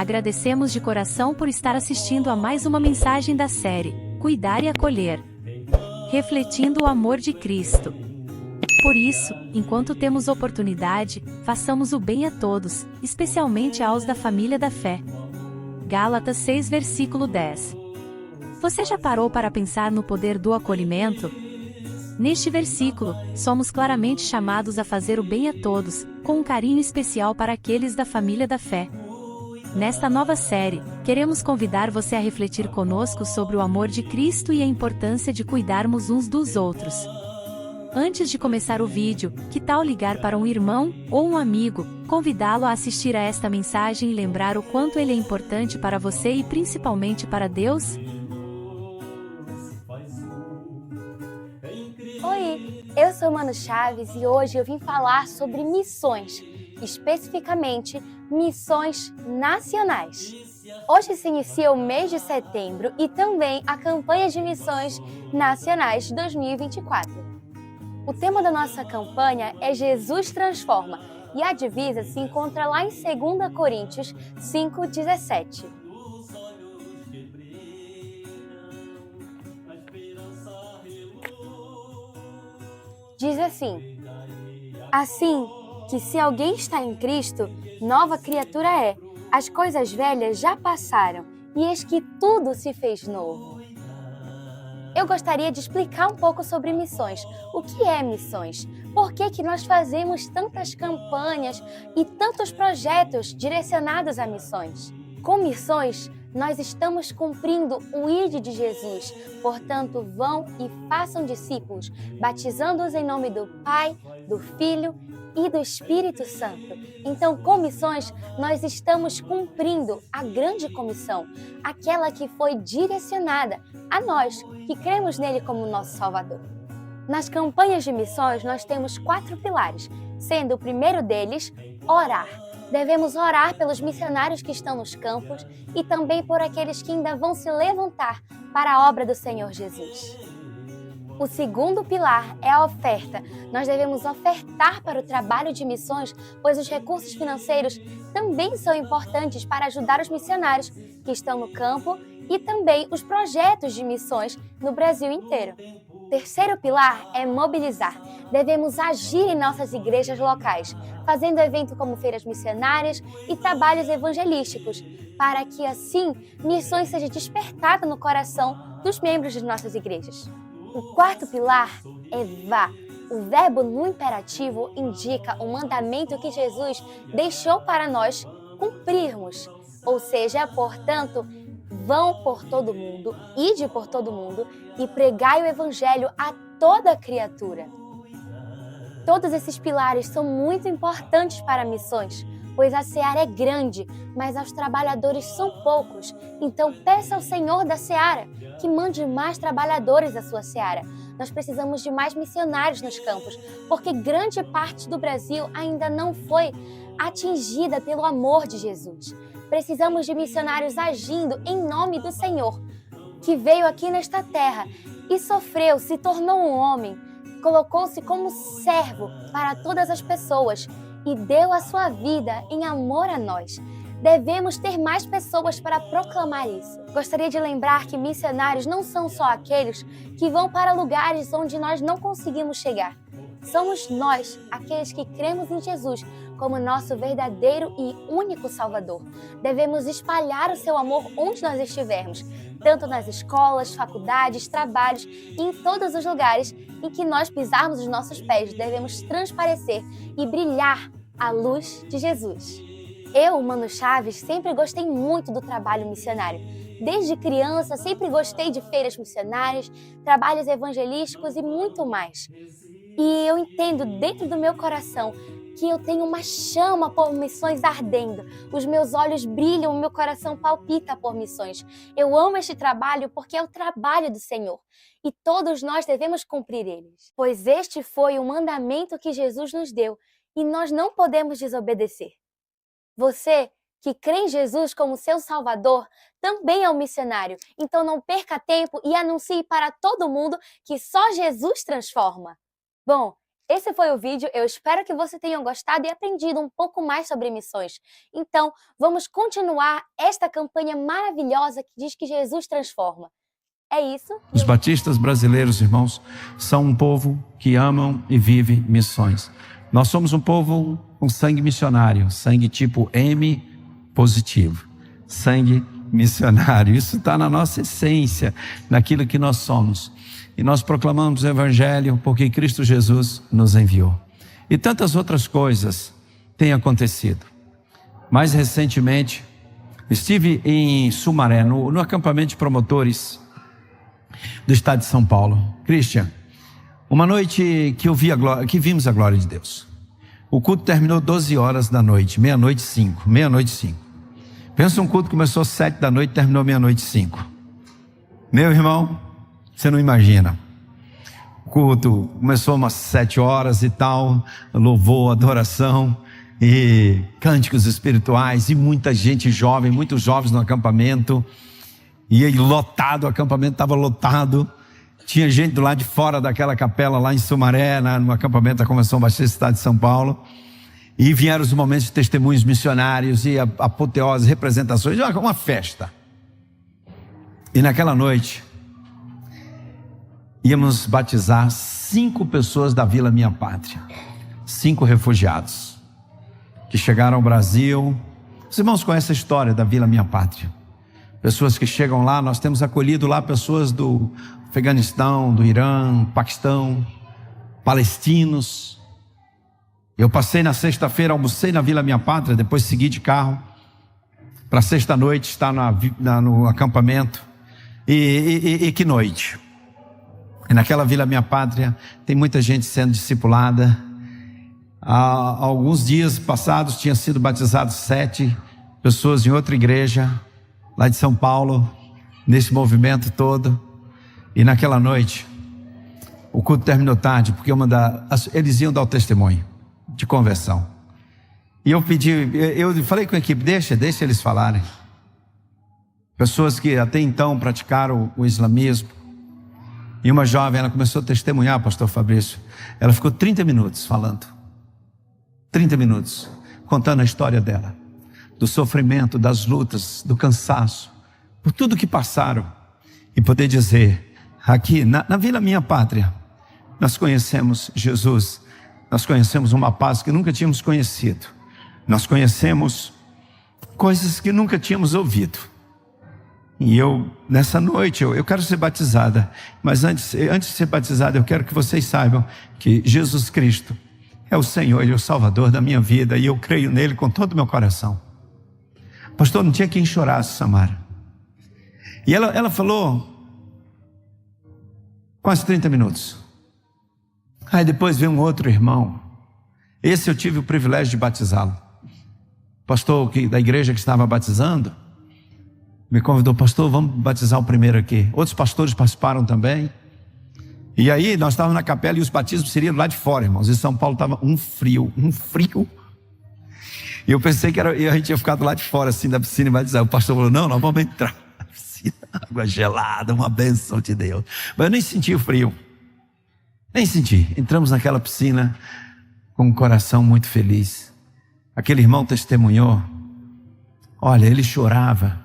Agradecemos de coração por estar assistindo a mais uma mensagem da série Cuidar e Acolher, refletindo o amor de Cristo. Por isso, enquanto temos oportunidade, façamos o bem a todos, especialmente aos da família da fé. Gálatas 6, versículo 10. Você já parou para pensar no poder do acolhimento? Neste versículo, somos claramente chamados a fazer o bem a todos, com um carinho especial para aqueles da família da fé. Nesta nova série, queremos convidar você a refletir conosco sobre o amor de Cristo e a importância de cuidarmos uns dos outros. Antes de começar o vídeo, que tal ligar para um irmão ou um amigo, convidá-lo a assistir a esta mensagem e lembrar o quanto ele é importante para você e principalmente para Deus? Oi, eu sou Manu Chaves e hoje eu vim falar sobre missões, especificamente missões nacionais. Hoje se inicia o mês de setembro e também a campanha de missões nacionais 2024. O tema da nossa campanha é Jesus Transforma e a divisa se encontra lá em 2 Coríntios 5,17. Diz assim que se alguém está em Cristo, nova criatura é. As coisas velhas já passaram e eis que tudo se fez novo. Eu gostaria de explicar um pouco sobre missões. O que é missões? Por que nós fazemos tantas campanhas e tantos projetos direcionados a missões? Com missões, nós estamos cumprindo o ID de Jesus. Portanto, vão e façam discípulos, batizando-os em nome do Pai, do Filho e do Espírito Santo. Então, com missões, nós estamos cumprindo a grande comissão, aquela que foi direcionada a nós, que cremos nele como nosso Salvador. Nas campanhas de missões, nós temos 4 pilares, sendo o primeiro deles, orar. Devemos orar pelos missionários que estão nos campos e também por aqueles que ainda vão se levantar para a obra do Senhor Jesus. O segundo pilar é a oferta. Nós devemos ofertar para o trabalho de missões, pois os recursos financeiros também são importantes para ajudar os missionários que estão no campo e também os projetos de missões no Brasil inteiro. O terceiro pilar é mobilizar. Devemos agir em nossas igrejas locais, fazendo eventos como feiras missionárias e trabalhos evangelísticos, para que assim missões sejam despertadas no coração dos membros de nossas igrejas. O quarto pilar é vá. O verbo no imperativo indica o mandamento que Jesus deixou para nós cumprirmos. Ou seja, portanto, vão por todo mundo, ide por todo mundo e pregai o evangelho a toda criatura. Todos esses pilares são muito importantes para missões, pois a seara é grande, mas os trabalhadores são poucos. Então peça ao Senhor da seara que mande mais trabalhadores à sua seara. Nós precisamos de mais missionários nos campos, porque grande parte do Brasil ainda não foi atingida pelo amor de Jesus. Precisamos de missionários agindo em nome do Senhor, que veio aqui nesta terra e sofreu, se tornou um homem, colocou-se como servo para todas as pessoas e deu a sua vida em amor a nós. Devemos ter mais pessoas para proclamar isso. Gostaria de lembrar que missionários não são só aqueles que vão para lugares onde nós não conseguimos chegar. Somos nós, aqueles que cremos em Jesus como nosso verdadeiro e único Salvador. Devemos espalhar o seu amor onde nós estivermos, tanto nas escolas, faculdades, trabalhos e em todos os lugares em que nós pisarmos os nossos pés. Devemos transparecer e brilhar a luz de Jesus. Eu, Manu Chaves, sempre gostei muito do trabalho missionário. Desde criança, sempre gostei de feiras missionárias, trabalhos evangelísticos e muito mais. E eu entendo dentro do meu coração que eu tenho uma chama por missões ardendo. Os meus olhos brilham, o meu coração palpita por missões. Eu amo este trabalho porque é o trabalho do Senhor. E todos nós devemos cumprir eles. Pois este foi o mandamento que Jesus nos deu e nós não podemos desobedecer. Você que crê em Jesus como seu Salvador também é um missionário. Então não perca tempo e anuncie para todo mundo que só Jesus transforma. Bom, Esse foi o vídeo, eu espero que você tenha gostado e aprendido um pouco mais sobre missões. Então, vamos continuar esta campanha maravilhosa que diz que Jesus transforma. É isso. Os batistas brasileiros, irmãos, são um povo que amam e vive missões. Nós somos um povo com sangue missionário, sangue tipo M positivo, sangue missionário. Isso está na nossa essência, naquilo que nós somos. E nós proclamamos o Evangelho porque Cristo Jesus nos enviou. E tantas outras coisas têm acontecido. Mais recentemente, estive em Sumaré, no acampamento de promotores do estado de São Paulo. Christian, uma noite que vimos a glória de Deus. O culto terminou 12 horas da noite, meia-noite 5. Pensa um culto que começou 7 da noite e terminou meia-noite 5. Meu irmão, você não imagina. O culto começou umas 7 horas e tal, louvor, adoração e cânticos espirituais e muita gente jovem, muitos jovens no acampamento. E aí lotado, o acampamento estava lotado. Tinha gente do lado de fora daquela capela lá em Sumaré, no acampamento da Convenção Batista do Estado de São Paulo. E vieram os momentos de testemunhos missionários e apoteose, representações, uma festa. E naquela noite, íamos batizar 5 pessoas da Vila Minha Pátria. 5 refugiados que chegaram ao Brasil. Os irmãos conhecem a história da Vila Minha Pátria. Pessoas que chegam lá, nós temos acolhido lá pessoas do Afeganistão, do Irã, Paquistão, palestinos. Eu passei na sexta-feira, almocei na Vila Minha Pátria, depois segui de carro para sexta-noite estar no acampamento. E que noite! E naquela Vila Minha Pátria tem muita gente sendo discipulada. Há alguns dias passados tinha sido batizado 7 pessoas em outra igreja lá de São Paulo, nesse movimento todo. E naquela noite o culto terminou tarde, porque eles iam dar o testemunho de conversão. E eu falei com a equipe, deixa eles falarem. Pessoas que até então praticaram o islamismo. E uma jovem, ela começou a testemunhar, pastor Fabrício. Ela ficou 30 minutos falando. 30 minutos, contando a história dela. Do sofrimento, das lutas, do cansaço. Por tudo que passaram. E poder dizer, aqui na Vila Minha Pátria, nós conhecemos Jesus. Nós conhecemos uma paz que nunca tínhamos conhecido. Nós conhecemos coisas que nunca tínhamos ouvido. E nessa noite, eu quero ser batizada. Mas antes de ser batizada, eu quero que vocês saibam que Jesus Cristo é o Senhor, Ele é o Salvador da minha vida. E eu creio nele com todo o meu coração. Pastor, não tinha quem chorasse, Samara. E ela falou quase 30 minutos. Aí depois veio um outro irmão. Esse eu tive o privilégio de batizá-lo. Pastor da igreja que estava batizando me convidou, pastor, vamos batizar o primeiro aqui. Outros pastores participaram também. E aí nós estávamos na capela e os batismos seriam lá de fora, irmãos. E São Paulo estava um frio. E eu pensei que a gente tinha ficado lá de fora, assim, da piscina e batizar. O pastor falou, não, nós vamos entrar na piscina. Água gelada, uma bênção de Deus. Mas eu nem senti o frio. Nem senti. Entramos naquela piscina com um coração muito feliz. Aquele irmão testemunhou. Olha, ele chorava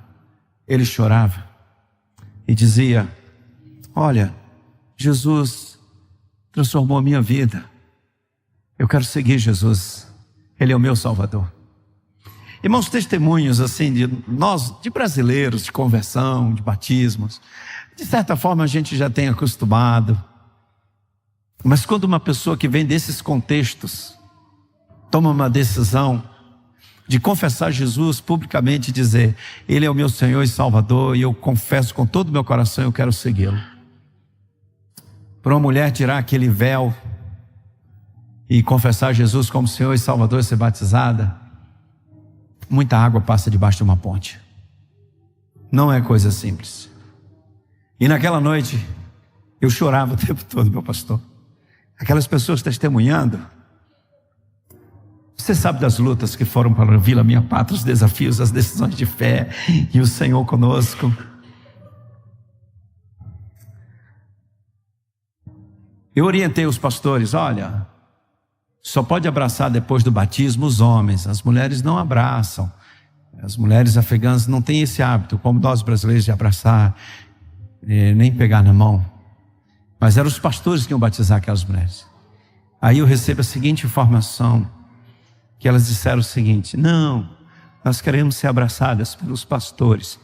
e dizia, olha, Jesus transformou a minha vida. Eu quero seguir Jesus. Ele é o meu Salvador. Irmãos, testemunhos assim de brasileiros, de conversão, de batismos. De certa forma a gente já tem acostumado. Mas quando uma pessoa que vem desses contextos toma uma decisão de confessar Jesus publicamente e dizer, Ele é o meu Senhor e Salvador, e eu confesso com todo o meu coração, eu quero segui-lo. Para uma mulher tirar aquele véu e confessar Jesus como Senhor e Salvador e ser batizada, muita água passa debaixo de uma ponte. Não é coisa simples. E naquela noite, eu chorava o tempo todo, meu pastor. Aquelas pessoas testemunhando. Você sabe das lutas que foram para a Vila Minha Pátria, os desafios, as decisões de fé e o Senhor conosco. Eu orientei os pastores, olha, Só pode abraçar depois do batismo os homens. As mulheres não abraçam. As mulheres afegãs não têm esse hábito, como nós brasileiros, de abraçar, nem pegar na mão. Mas eram os pastores que iam batizar aquelas mulheres. Aí eu recebo a seguinte informação, que elas disseram o seguinte: não, nós queremos ser abraçadas pelos pastores,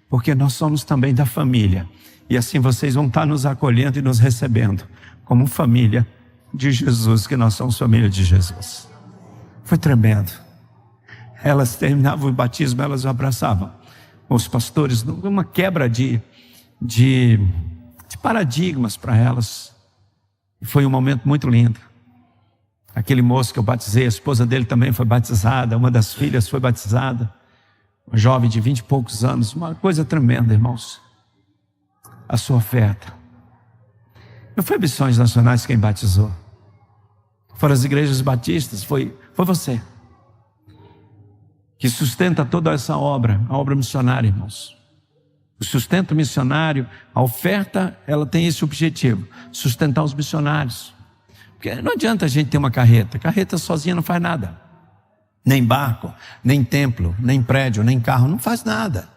porque nós somos também da família. E assim vocês vão estar nos acolhendo e nos recebendo como família de Jesus, que nós somos família de Jesus. Foi tremendo. Elas terminavam o batismo, elas abraçavam os pastores, uma quebra de paradigmas para elas. Foi um momento muito lindo. Aquele moço que eu batizei, a esposa dele também foi batizada, uma das filhas foi batizada, uma jovem de 20 e poucos anos, uma coisa tremenda, irmãos. A sua oferta. Não foi Missões Nacionais quem batizou, foram as igrejas batistas, foi você, que sustenta toda essa obra, a obra missionária, irmãos. O sustento missionário, a oferta, ela tem esse objetivo, sustentar os missionários. Porque não adianta a gente ter uma carreta sozinha não faz nada. Nem barco, nem templo, nem prédio, nem carro, não faz nada.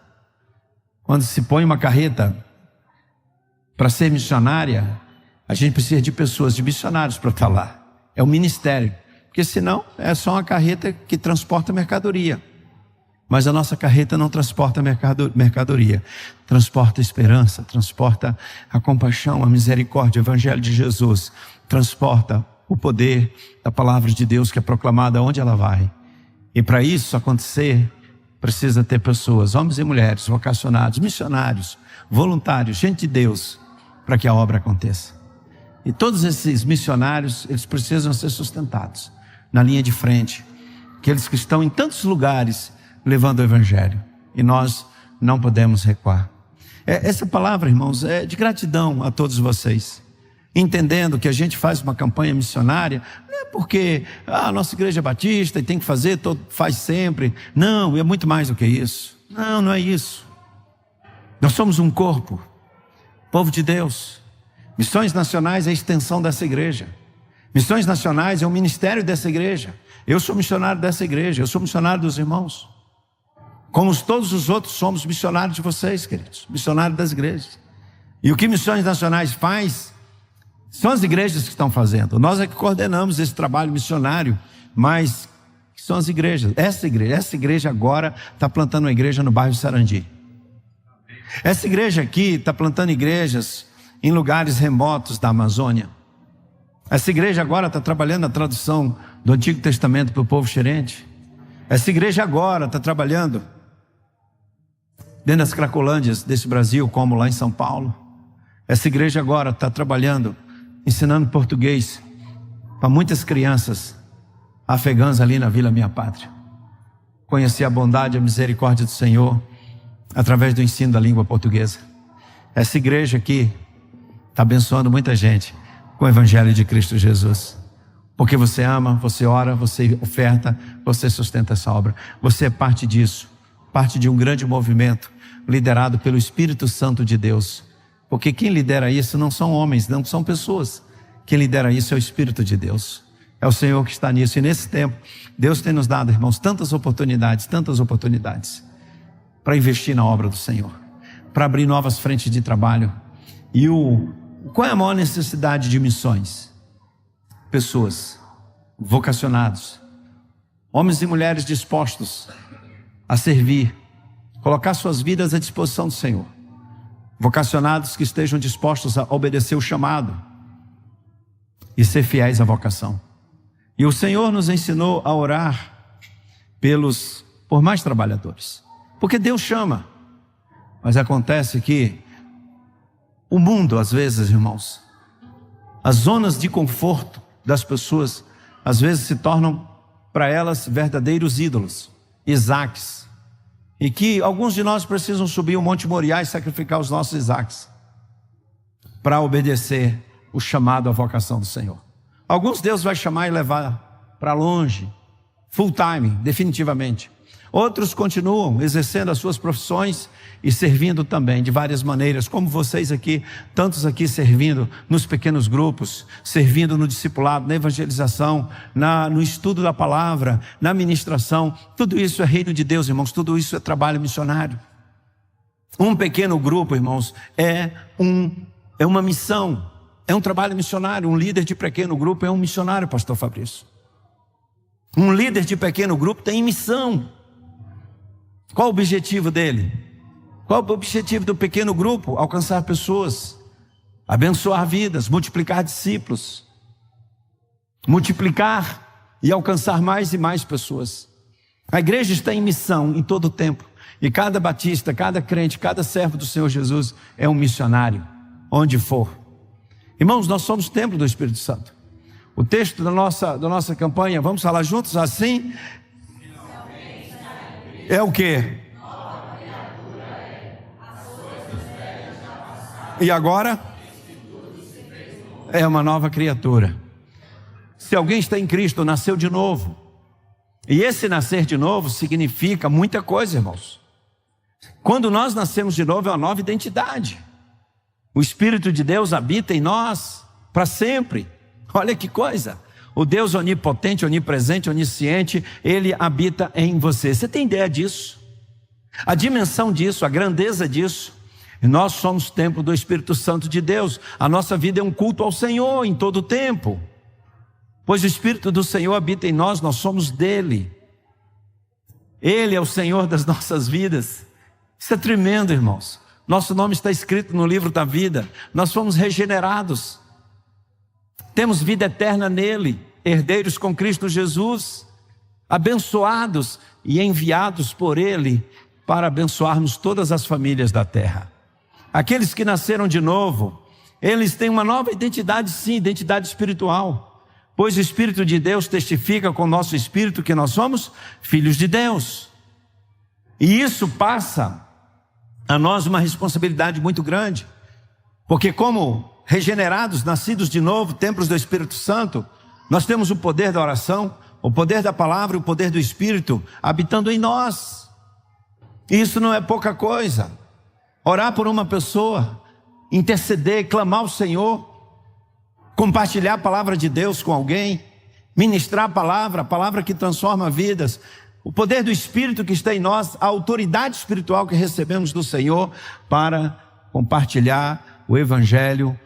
Quando se põe uma carreta para ser missionária, a gente precisa de pessoas, de missionários para estar lá. É um ministério, porque senão é só uma carreta que transporta mercadoria. Mas a nossa carreta não transporta mercadoria, transporta esperança, transporta a compaixão, a misericórdia, o evangelho de Jesus, transporta o poder da palavra de Deus que é proclamada onde ela vai. E para isso acontecer, precisa ter pessoas, homens e mulheres, vocacionados, missionários, voluntários, gente de Deus, para que a obra aconteça. E todos esses missionários, eles precisam ser sustentados na linha de frente, aqueles que estão em tantos lugares levando o evangelho, e nós não podemos recuar. Essa palavra, irmãos, é de gratidão a todos vocês, entendendo que a gente faz uma campanha missionária, não é porque a nossa igreja é batista e tem que fazer, faz sempre. Não, é muito mais do que isso. Não é isso. Nós somos um corpo, povo de Deus. Missões Nacionais é a extensão dessa igreja. Missões Nacionais é o ministério dessa igreja. Eu sou missionário dessa igreja, eu sou missionário dos irmãos. Como todos os outros somos missionários de vocês, queridos, missionários das igrejas. E o que Missões Nacionais faz, são as igrejas que estão fazendo. Nós é que coordenamos esse trabalho missionário, mas são as igrejas. Essa igreja agora está plantando uma igreja no bairro Sarandi. Essa igreja aqui está plantando igrejas em lugares remotos da Amazônia. Essa igreja agora está trabalhando a tradução do Antigo Testamento para o povo xerente. Essa igreja agora está trabalhando dentro das Cracolândias desse Brasil, como lá em São Paulo. Essa igreja agora está trabalhando, ensinando português para muitas crianças afegãs ali na Vila Minha Pátria. Conhecer a bondade e a misericórdia do Senhor através do ensino da língua portuguesa. Essa igreja aqui está abençoando muita gente com o evangelho de Cristo Jesus. Porque você ama, você ora, você oferta, você sustenta essa obra. Você é parte disso, parte de um grande movimento liderado pelo Espírito Santo de Deus. Porque quem lidera isso não são homens, não são pessoas. Quem lidera isso é o Espírito de Deus. É o Senhor que está nisso. E nesse tempo, Deus tem nos dado, irmãos, tantas oportunidades para investir na obra do Senhor, para abrir novas frentes de trabalho. E qual é a maior necessidade de missões? Pessoas, vocacionados, homens e mulheres dispostos a servir, colocar suas vidas à disposição do Senhor. Vocacionados que estejam dispostos a obedecer o chamado e ser fiéis à vocação. E o Senhor nos ensinou a orar por mais trabalhadores, porque Deus chama. Mas acontece que o mundo, às vezes, irmãos, as zonas de conforto das pessoas, às vezes se tornam para elas verdadeiros ídolos, Isaques. E que alguns de nós precisam subir o Monte Moriá e sacrificar os nossos Isaques para obedecer o chamado à vocação do Senhor. Alguns Deus vai chamar e levar para longe, full time, definitivamente. Outros continuam exercendo as suas profissões e servindo também de várias maneiras, como vocês aqui, tantos aqui servindo nos pequenos grupos, servindo no discipulado, na evangelização, no estudo da palavra, na ministração. Tudo isso é reino de Deus, irmãos, tudo isso é trabalho missionário. Um pequeno grupo, irmãos, é uma missão, é um trabalho missionário. Um líder de pequeno grupo é um missionário, pastor Fabrício. Um líder de pequeno grupo tem missão. Qual o objetivo dele? Qual o objetivo do pequeno grupo? Alcançar pessoas, abençoar vidas, multiplicar discípulos, multiplicar e alcançar mais e mais pessoas. A igreja está em missão em todo o tempo. E cada batista, cada crente, cada servo do Senhor Jesus é um missionário, onde for. Irmãos, nós somos templo do Espírito Santo. O texto da nossa campanha, vamos falar juntos assim? É o quê? E agora? É uma nova criatura. Se alguém está em Cristo, nasceu de novo. E esse nascer de novo significa muita coisa, irmãos. Quando nós nascemos de novo, é uma nova identidade. O Espírito de Deus habita em nós para sempre. Olha que coisa. O Deus onipotente, onipresente, onisciente, Ele habita em você. Você tem ideia disso? A dimensão disso, a grandeza disso. E nós somos templo do Espírito Santo de Deus. A nossa vida é um culto ao Senhor em todo o tempo. Pois o Espírito do Senhor habita em nós, nós somos dele. Ele é o Senhor das nossas vidas. Isso é tremendo, irmãos. Nosso nome está escrito no livro da vida. Nós fomos regenerados. Temos vida eterna nele, herdeiros com Cristo Jesus, abençoados e enviados por ele para abençoarmos todas as famílias da terra. Aqueles que nasceram de novo, eles têm uma nova identidade, sim, identidade espiritual. Pois o Espírito de Deus testifica com o nosso espírito que nós somos filhos de Deus. E isso passa a nós uma responsabilidade muito grande. Porque como regenerados, nascidos de novo, templos do Espírito Santo, nós temos o poder da oração, o poder da palavra, o poder do Espírito habitando em nós. E isso não é pouca coisa. Orar por uma pessoa, interceder, clamar ao Senhor, compartilhar a palavra de Deus com alguém, ministrar a palavra que transforma vidas, o poder do Espírito que está em nós, a autoridade espiritual que recebemos do Senhor para compartilhar o Evangelho,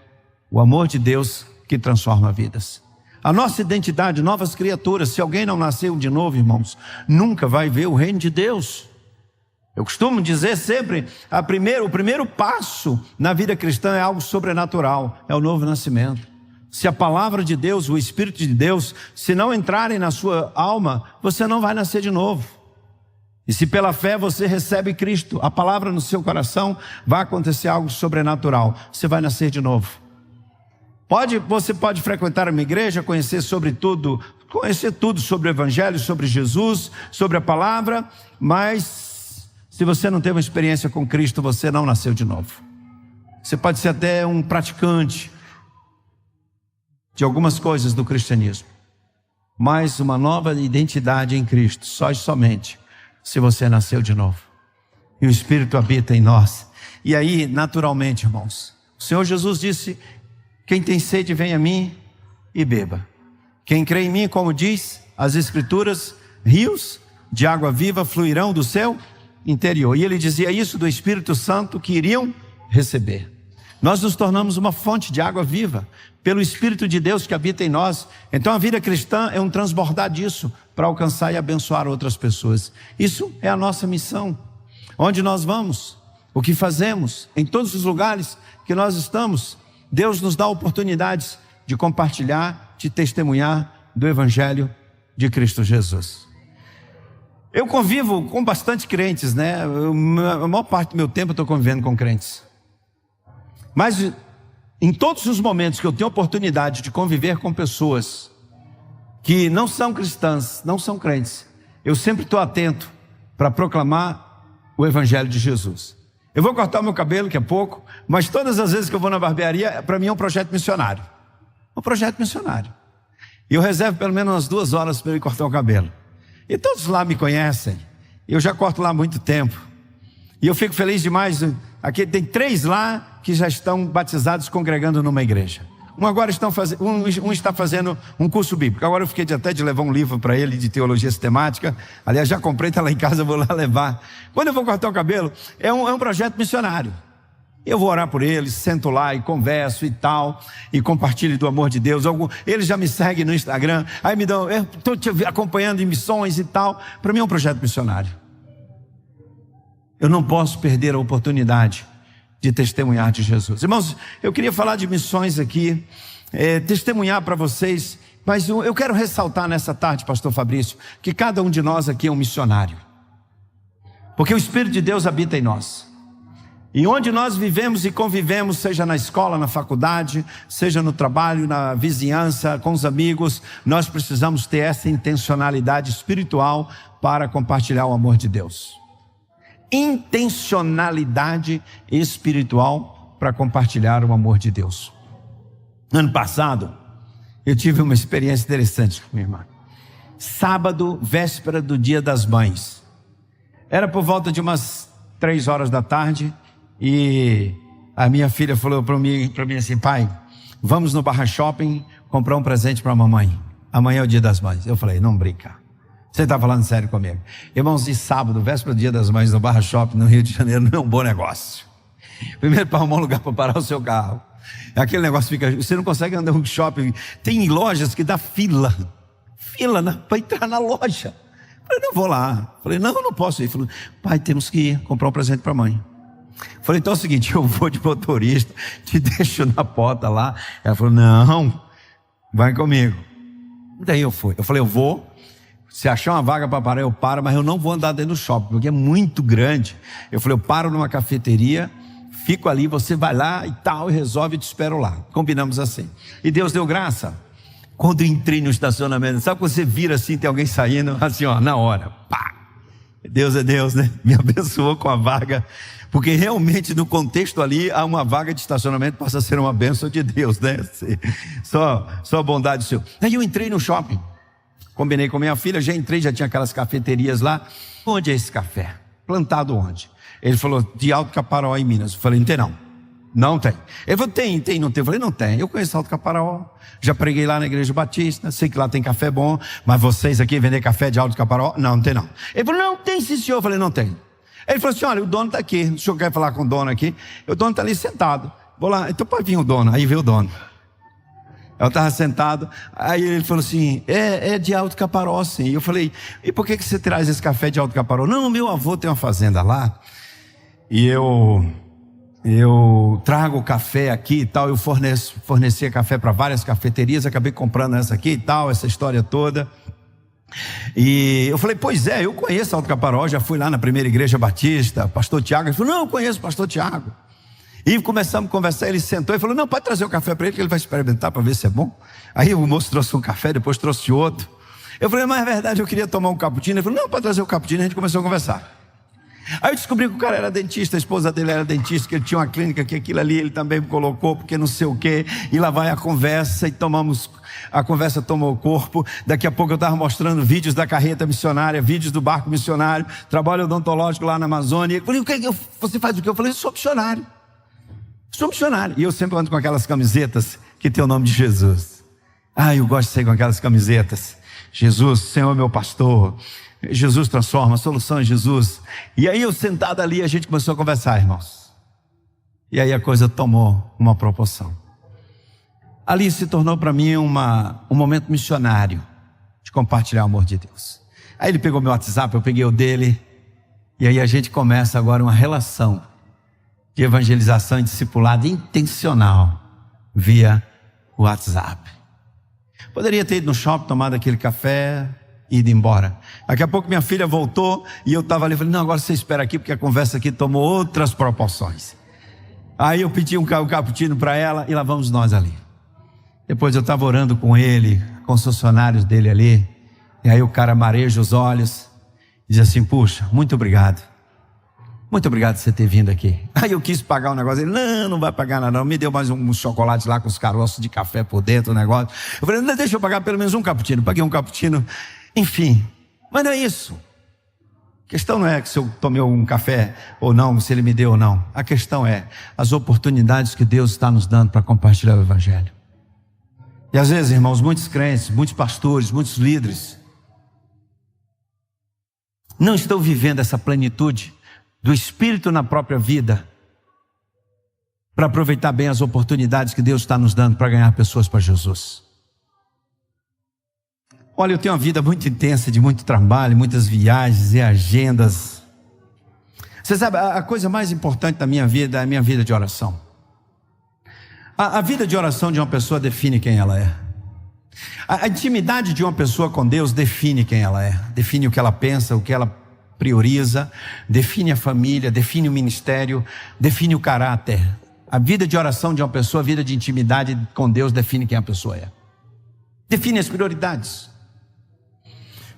o amor de Deus que transforma vidas. A nossa identidade, novas criaturas. Se alguém não nasceu de novo, irmãos, nunca vai ver o reino de Deus. Eu costumo dizer sempre, o primeiro passo na vida cristã é algo sobrenatural, é o novo nascimento. Se a palavra de Deus, o Espírito de Deus, se não entrarem na sua alma, você não vai nascer de novo. E se pela fé você recebe Cristo, a palavra no seu coração, vai acontecer algo sobrenatural. Você vai nascer de novo. Você pode frequentar uma igreja, conhecer tudo sobre o Evangelho, sobre Jesus, sobre a palavra, mas se você não teve uma experiência com Cristo, você não nasceu de novo. Você pode ser até um praticante de algumas coisas do cristianismo, mas uma nova identidade em Cristo, só e somente se você nasceu de novo. E o Espírito habita em nós. E aí, naturalmente, irmãos, o Senhor Jesus disse: quem tem sede, vem a mim e beba. Quem crê em mim, como diz as Escrituras, rios de água viva fluirão do seu interior. E ele dizia isso do Espírito Santo que iriam receber. Nós nos tornamos uma fonte de água viva pelo Espírito de Deus que habita em nós. Então a vida cristã é um transbordar disso para alcançar e abençoar outras pessoas. Isso é a nossa missão. Onde nós vamos, o que fazemos, em todos os lugares que nós estamos, Deus nos dá oportunidades de compartilhar, de testemunhar do Evangelho de Cristo Jesus. Eu convivo com bastante crentes, né? A maior parte do meu tempo eu estou convivendo com crentes. Mas em todos os momentos que eu tenho oportunidade de conviver com pessoas que não são cristãs, não são crentes, eu sempre estou atento para proclamar o Evangelho de Jesus. Eu vou cortar o meu cabelo daqui a pouco, mas todas as vezes que eu vou na barbearia, para mim é um projeto missionário. Um projeto missionário. E eu reservo pelo menos umas 2 horas para eu cortar o cabelo. E todos lá me conhecem. Eu já corto lá há muito tempo. E eu fico feliz demais. Aqui tem 3 lá que já estão batizados congregando numa igreja. Um está fazendo um curso bíblico. Agora eu fiquei até de levar um livro para ele de teologia sistemática. Aliás, já comprei, está lá em casa, vou lá levar. Quando eu vou cortar o cabelo, é um projeto missionário. Eu vou orar por eles, sento lá e converso e tal, e compartilho do amor de Deus. Eles já me seguem no Instagram, aí me dão, eu estou te acompanhando em missões e tal. Para mim é um projeto missionário. Eu não posso perder a oportunidade de testemunhar de Jesus. Irmãos, eu queria falar de missões aqui, testemunhar para vocês, mas eu quero ressaltar nessa tarde, pastor Fabrício, que cada um de nós aqui é um missionário. Porque o Espírito de Deus habita em nós. E onde nós vivemos e convivemos, seja na escola, na faculdade, seja no trabalho, na vizinhança, com os amigos, nós precisamos ter essa intencionalidade espiritual para compartilhar o amor de Deus. Intencionalidade espiritual para compartilhar o amor de Deus. Ano passado, eu tive uma experiência interessante com minha irmã. Sábado, véspera do Dia das Mães. Era por volta de umas 3 horas da tarde e a minha filha falou para mim assim: pai, vamos no Barra Shopping comprar um presente para a mamãe. Amanhã é o Dia das Mães. Eu falei: não brinca. Você está falando sério comigo? Irmãos, de sábado, véspera do Dia das Mães, no Barra Shopping, no Rio de Janeiro, não é um bom negócio. Primeiro, para arrumar um lugar para parar o seu carro. Aquele negócio fica... Você não consegue andar no shopping. Tem lojas que dá fila para entrar na loja. Eu falei: não vou lá. Eu falei: não posso ir. Ele falou: pai, temos que ir comprar um presente para a mãe. Eu falei: então é o seguinte, eu vou de motorista, te deixo na porta lá. Ela falou: não, vai comigo. Daí eu fui. Eu falei: eu vou. Se achar uma vaga para parar, eu paro, mas eu não vou andar dentro do shopping, porque é muito grande. Eu falei: eu paro numa cafeteria, fico ali, você vai lá e tal, e resolve, e te espero lá. Combinamos assim. E Deus deu graça. Quando eu entrei no estacionamento, sabe quando você vira assim, tem alguém saindo, assim, ó, na hora, pá. Deus é Deus, né? Me abençoou com a vaga, porque realmente no contexto ali, uma vaga de estacionamento passa a ser uma bênção de Deus, né? Só a bondade sua. Aí eu entrei no shopping. Combinei com minha filha, já entrei, já tinha aquelas cafeterias lá. Onde é esse café? Plantado onde? Ele falou: de Alto Caparaó, em Minas. Eu falei: não tem não. Não tem. Ele falou: tem, não tem. Eu falei: não tem. Eu conheço Alto Caparaó, já preguei lá na Igreja Batista, sei que lá tem café bom, mas vocês aqui vender café de Alto Caparaó? Não tem não. Ele falou: não tem sim, senhor. Eu falei: não tem. Ele falou assim: olha, o dono está aqui. O senhor quer falar com o dono aqui? O dono está ali sentado. Vou lá. Então pode vir o dono. Aí veio o dono. Eu estava sentado, aí ele falou assim: é de Alto Caparaó, sim. Eu falei: e por que você traz esse café de Alto Caparaó? Não, meu avô tem uma fazenda lá, e eu trago café aqui e tal. Eu fornecia café para várias cafeterias, acabei comprando essa aqui e tal, essa história toda. E eu falei: pois é, eu conheço Alto Caparaó, já fui lá na primeira igreja batista, pastor Tiago. Ele falou: não, eu conheço o pastor Tiago. E começamos a conversar, ele sentou e falou: não, pode trazer o café para ele, que ele vai experimentar para ver se é bom. Aí o moço trouxe um café, depois trouxe outro. Eu falei: mas é verdade, eu queria tomar um cappuccino. Ele falou: não, pode trazer o cappuccino. A gente começou a conversar. Aí eu descobri que o cara era dentista, a esposa dele era dentista, que ele tinha uma clínica, que aquilo ali ele também colocou, porque não sei o quê. E lá vai a conversa, e a conversa tomou corpo. Daqui a pouco eu estava mostrando vídeos da carreta missionária, vídeos do barco missionário, trabalho odontológico lá na Amazônia. Ele falou: você faz o quê? Eu falei: eu sou missionário. Sou missionário. E eu sempre ando com aquelas camisetas que tem o nome de Jesus. Eu gosto de sair com aquelas camisetas. Jesus, Senhor é meu pastor. Jesus transforma, a solução é Jesus. E aí eu sentado ali, a gente começou a conversar, irmãos. E aí a coisa tomou uma proporção. Ali se tornou para mim um momento missionário de compartilhar o amor de Deus. Aí ele pegou meu WhatsApp, eu peguei o dele. E aí a gente começa agora uma relação de evangelização e discipulado intencional via WhatsApp. Poderia ter ido no shopping, tomado aquele café e ido embora. Daqui a pouco minha filha voltou e eu estava ali, falei: não, agora você espera aqui, porque a conversa aqui tomou outras proporções. Aí eu pedi um cappuccino para ela e lá vamos nós ali. Depois eu estava orando com ele, com os funcionários dele ali, e aí o cara mareja os olhos e diz assim: puxa, muito obrigado. Muito obrigado por você ter vindo aqui. Aí eu quis pagar o negócio. Ele: não vai pagar nada não. Me deu mais um chocolate lá com os caroços de café por dentro, o negócio. Eu falei: não, deixa eu pagar pelo menos um cappuccino. Paguei um cappuccino. Enfim, mas não é isso. A questão não é se eu tomei um café ou não, se ele me deu ou não. A questão é as oportunidades que Deus está nos dando para compartilhar o Evangelho. E às vezes, irmãos, muitos crentes, muitos pastores, muitos líderes não estão vivendo essa plenitude do Espírito na própria vida para aproveitar bem as oportunidades que Deus está nos dando para ganhar pessoas para Jesus. Olha, eu tenho uma vida muito intensa, de muito trabalho, muitas viagens e agendas. Você sabe, a coisa mais importante da minha vida é a minha vida de oração. A vida de oração de uma pessoa define quem ela é. A intimidade de uma pessoa com Deus define quem ela é. Define o que ela pensa, o que ela prioriza, define a família, define o ministério, define o caráter. A vida de oração de uma pessoa, a vida de intimidade com Deus define quem a pessoa é. Define as prioridades.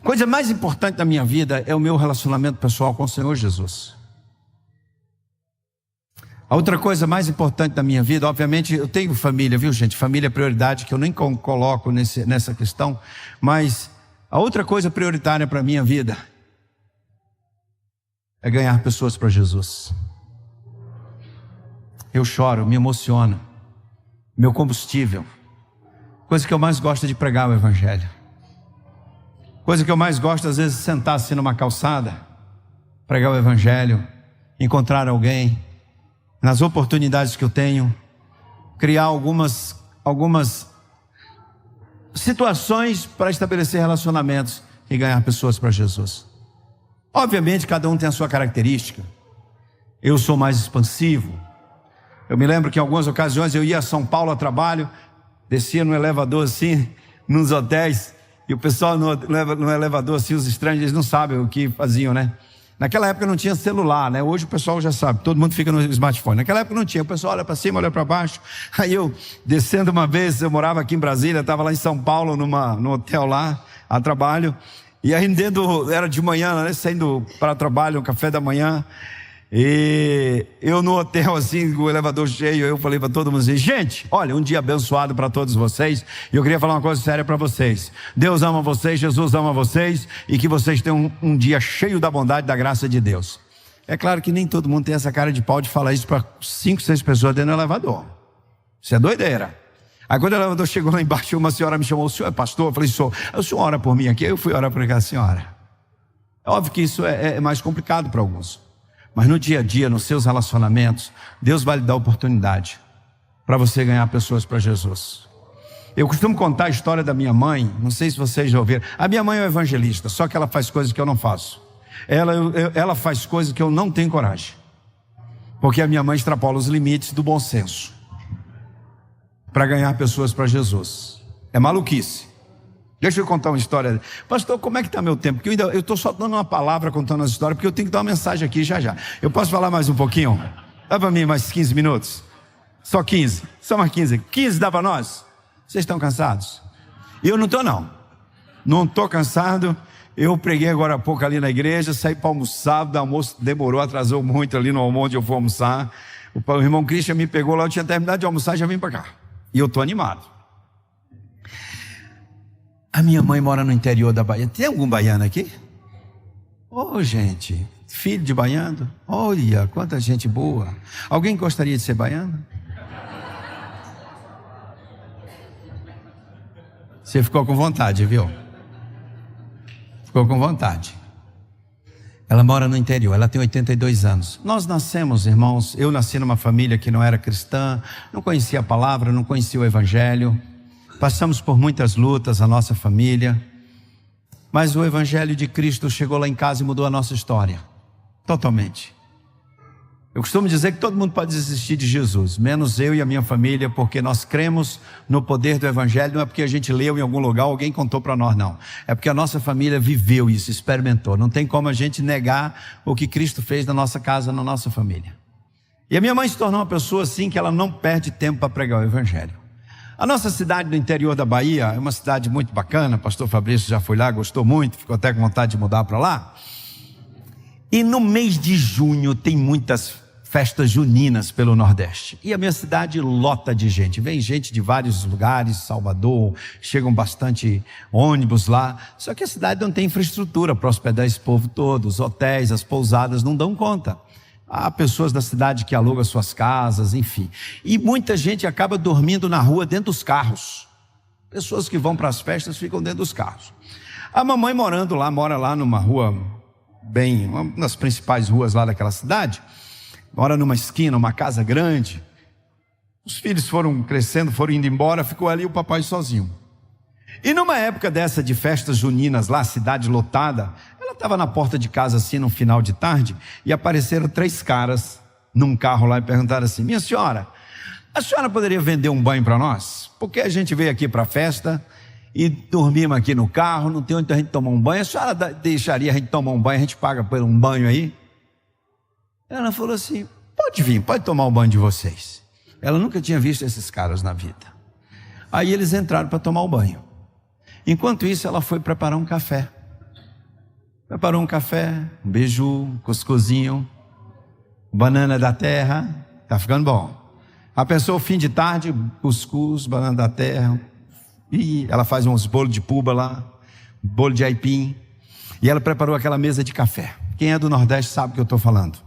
Coisa mais importante da minha vida é o meu relacionamento pessoal com o Senhor Jesus. A outra coisa mais importante da minha vida, obviamente, eu tenho família, viu gente? Família é prioridade, que eu nem coloco nessa questão. Mas a outra coisa prioritária para a minha vida é ganhar pessoas para Jesus. Eu choro, me emociono. Meu combustível. Coisa que eu mais gosto é de pregar o Evangelho. Coisa que eu mais gosto, às vezes, é sentar assim numa calçada, pregar o Evangelho, encontrar alguém, nas oportunidades que eu tenho, criar algumas situações para estabelecer relacionamentos e ganhar pessoas para Jesus. Obviamente, cada um tem a sua característica. Eu sou mais expansivo. Eu me lembro que em algumas ocasiões eu ia a São Paulo a trabalho, descia no elevador assim, nos hotéis, e o pessoal no elevador assim, os estranhos, eles não sabem o que faziam, né? Naquela época não tinha celular, né? Hoje o pessoal já sabe, todo mundo fica no smartphone. Naquela época não tinha, o pessoal olha para cima, olha para baixo. Aí eu, descendo uma vez, eu morava aqui em Brasília, estava lá em São Paulo, no hotel lá, a trabalho. E aí era de manhã, né? Saindo para trabalho, um café da manhã. E eu no hotel assim, com o elevador cheio, eu falei para todo mundo assim: gente, olha, um dia abençoado para todos vocês. E eu queria falar uma coisa séria para vocês. Deus ama vocês, Jesus ama vocês, e que vocês tenham um dia cheio da bondade e da graça de Deus. É claro que nem todo mundo tem essa cara de pau de falar isso para 5, 6 pessoas dentro do elevador. Isso é doideira. Aí quando o elevador chegou lá embaixo, uma senhora me chamou: o senhor é pastor? Eu falei: sou. O senhor ora por mim aqui? Eu fui orar por aquela senhora. É óbvio que isso é mais complicado para alguns. Mas no dia a dia, nos seus relacionamentos, Deus vai lhe dar oportunidade para você ganhar pessoas para Jesus. Eu costumo contar a história da minha mãe, não sei se vocês já ouviram. A minha mãe é evangelista, só que ela faz coisas que eu não faço. Ela faz coisas que eu não tenho coragem, porque a minha mãe extrapola os limites do bom senso para ganhar pessoas para Jesus. É maluquice. Deixa eu contar uma história. Pastor, como é que está meu tempo? Porque eu estou só dando uma palavra contando as histórias, porque eu tenho que dar uma mensagem aqui já. Eu posso falar mais um pouquinho? Dá para mim mais 15 minutos? Só 15? Só mais 15? 15 dá para nós? Vocês estão cansados? Eu não estou não. Não estou cansado. Eu preguei agora há pouco ali na igreja, saí para almoçar, o almoço demorou, atrasou muito ali no almoço onde eu fui almoçar. O irmão Christian me pegou lá, eu tinha terminado de almoçar e já vim para cá. E eu estou animado. A minha mãe mora no interior da Bahia. Tem algum baiano aqui? Gente, filho de baiano? Olha, quanta gente boa. Alguém gostaria de ser baiano? Você ficou com vontade, viu? Ficou com vontade. Ela mora no interior, ela tem 82 anos. Nós nascemos, irmãos, eu nasci numa família que não era cristã, não conhecia a palavra, não conhecia o Evangelho. Passamos por muitas lutas, a nossa família, mas o Evangelho de Cristo chegou lá em casa e mudou a nossa história, totalmente. Eu costumo dizer que todo mundo pode desistir de Jesus, menos eu e a minha família, porque nós cremos no poder do Evangelho. Não é porque a gente leu em algum lugar, alguém contou para nós, não. É porque a nossa família viveu isso, experimentou. Não tem como a gente negar o que Cristo fez na nossa casa, na nossa família. E a minha mãe se tornou uma pessoa assim que ela não perde tempo para pregar o Evangelho. A nossa cidade do interior da Bahia é uma cidade muito bacana. O pastor Fabrício já foi lá, gostou muito, ficou até com vontade de mudar para lá. E no mês de junho tem muitas festas juninas pelo Nordeste. E a minha cidade lota de gente. Vem gente de vários lugares, Salvador, chegam bastante ônibus lá. Só que a cidade não tem infraestrutura para hospedar esse povo todo. Os hotéis, as pousadas não dão conta. Há pessoas da cidade que alugam suas casas, enfim. E muita gente acaba dormindo na rua dentro dos carros. Pessoas que vão para as festas ficam dentro dos carros. A mamãe mora lá numa rua uma das principais ruas lá daquela cidade. Mora numa esquina, uma casa grande. Os filhos foram crescendo, foram indo embora, ficou ali o papai sozinho. E numa época dessa de festas juninas lá, cidade lotada, ela estava na porta de casa assim no final de tarde, e apareceram 3 caras num carro lá e perguntaram assim: minha senhora, a senhora poderia vender um banho para nós? Porque a gente veio aqui para a festa e dormimos aqui no carro, não tem onde a gente tomar um banho. A senhora deixaria a gente tomar um banho, a gente paga por um banho aí? Ela falou assim: pode vir, pode tomar o banho de vocês. Ela nunca tinha visto esses caras na vida. Aí eles entraram para tomar o banho. Enquanto isso, ela foi preparar um café. Preparou um café, um beiju, cuscuzinho, banana da terra. Tá ficando bom. A pessoa, fim de tarde, cuscuz, banana da terra. E ela faz uns bolos de puba lá, bolo de aipim. E ela preparou aquela mesa de café. Quem é do Nordeste sabe o que eu estou falando.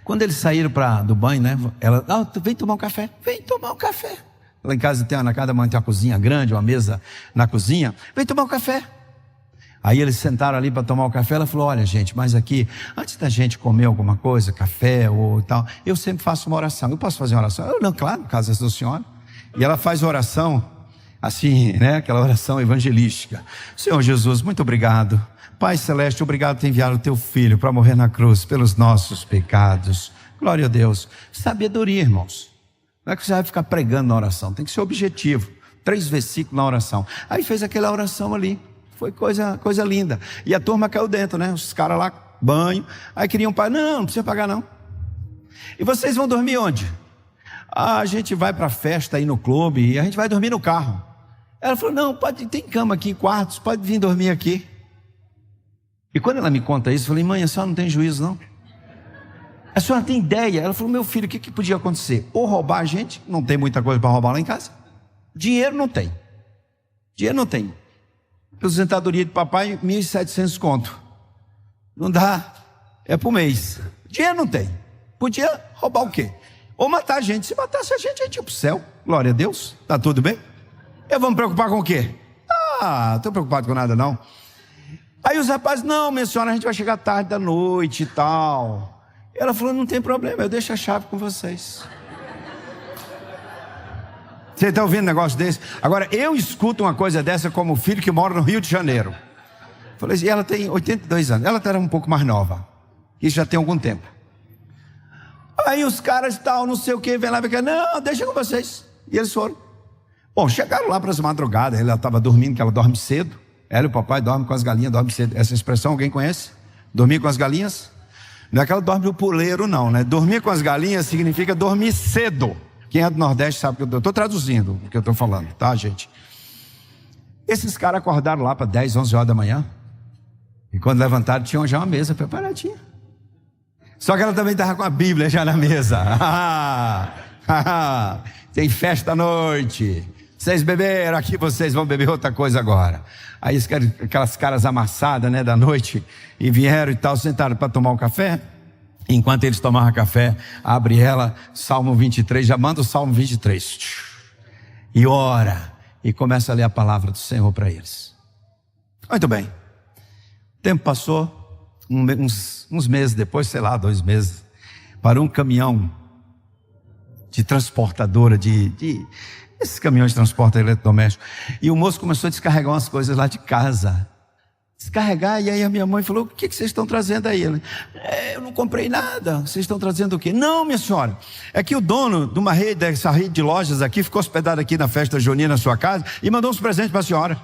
Quando eles saíram do banho, né? Ela, vem tomar um café. Vem tomar um café. Lá em casa na casa da mãe tem uma cozinha grande, uma mesa na cozinha. Vem tomar um café. Aí eles sentaram ali para tomar o café. Ela falou: olha, gente, mas aqui, antes da gente comer alguma coisa, café ou tal, eu sempre faço uma oração. Eu posso fazer uma oração? Eu, não, claro, no caso da senhora. E ela faz oração assim, né? Aquela oração evangelística. Senhor Jesus, muito obrigado. Pai Celeste, obrigado por ter enviado o teu filho para morrer na cruz pelos nossos pecados. Glória a Deus. Sabedoria, irmãos. Não é que você vai ficar pregando na oração, tem que ser objetivo. 3 versículos na oração. Aí fez aquela oração ali. Foi coisa linda. E a turma caiu dentro, né? Os caras lá, banho. Aí queriam pagar. Não precisa pagar não. E vocês vão dormir onde? A gente vai para a festa aí no clube e a gente vai dormir no carro. Ela falou: não, tem cama aqui, quartos, pode vir dormir aqui. E quando ela me conta isso, eu falei: mãe, a senhora não tem juízo não? A senhora tem ideia? Ela falou: meu filho, o que podia acontecer? Ou roubar a gente, não tem muita coisa para roubar lá em casa. Dinheiro não tem. Aposentadoria de papai, 1.700 conto. Não dá, é por mês. Dinheiro não tem. Podia roubar o quê? Ou matar a gente. Se matasse a gente ia pro céu. Glória a Deus, tá tudo bem? Eu vou me preocupar com o quê? Não estou preocupado com nada não. Aí os rapazes: não, minha senhora, a gente vai chegar tarde da noite e tal. Ela falou: não tem problema, eu deixo a chave com vocês. Você está ouvindo um negócio desse? Agora, eu escuto uma coisa dessa como filho que mora no Rio de Janeiro. Falei assim: ela tem 82 anos, ela era um pouco mais nova. Isso já tem algum tempo. Aí os caras tal, não sei o que, vem lá e vem, não, deixa com vocês. E eles foram. Bom, chegaram lá para as madrugadas, ela estava dormindo, que ela dorme cedo. Ela e o papai dormem com as galinhas, dorme cedo. Essa expressão alguém conhece? Dormir com as galinhas? Não é que ela dorme no puleiro não, né? Dormir com as galinhas significa dormir cedo. Quem é do Nordeste sabe que eu estou traduzindo o que eu estou falando, tá, gente? Esses caras acordaram lá para 10, 11 horas da manhã. E quando levantaram, tinham já uma mesa preparadinha. Só que ela também estava com a Bíblia já na mesa. Tem festa à noite. Vocês beberam, aqui vocês vão beber outra coisa agora. Aí aquelas caras amassadas, né, da noite, e vieram e tal, sentaram para tomar um café. Enquanto eles tomavam café, abre ela, Salmo 23, já manda o Salmo 23. E ora, e começa a ler a palavra do Senhor para eles. Muito bem. O tempo passou, uns meses depois, sei lá, 2 meses, parou um caminhão de transportadora, esses caminhões de transporte eletrodoméstico. E o moço começou a descarregar umas coisas lá de casa. Descarregar, e aí a minha mãe falou: o que vocês estão trazendo aí? Ele: eu não comprei nada. Vocês estão trazendo o quê? Não, minha senhora, é que o dono de uma rede, dessa rede de lojas aqui, ficou hospedado aqui na festa junina na sua casa e mandou uns presentes para a senhora.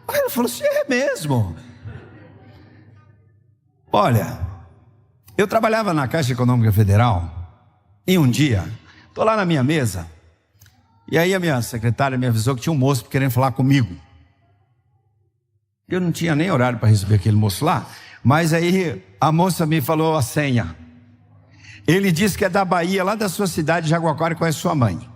Aí ela falou assim: é mesmo? Olha, eu trabalhava na Caixa Econômica Federal e um dia, estou lá na minha mesa, e aí a minha secretária me avisou que tinha um moço querendo falar comigo. Eu não tinha nem horário para receber aquele moço lá. Mas aí a moça me falou a senha. Ele disse que é da Bahia, lá da sua cidade, Jaguaquara, conhece sua mãe.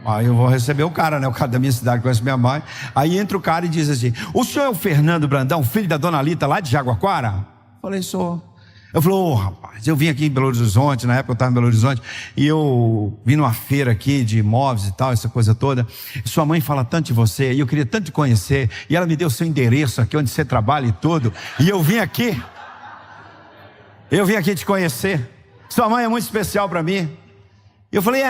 Aí eu vou receber o cara, né? O cara da minha cidade conhece minha mãe. Aí entra o cara e diz assim: o senhor é o Fernando Brandão, filho da dona Lita, lá de Jaguaquara? Eu falei: sou. Eu falei: ô, rapaz, eu vim aqui em Belo Horizonte, na época eu estava em Belo Horizonte, e eu vim numa feira aqui de imóveis e tal, essa coisa toda. E sua mãe fala tanto de você, e eu queria tanto te conhecer, e ela me deu seu endereço aqui, onde você trabalha e tudo, e eu vim aqui te conhecer. Sua mãe é muito especial para mim. Eu falei: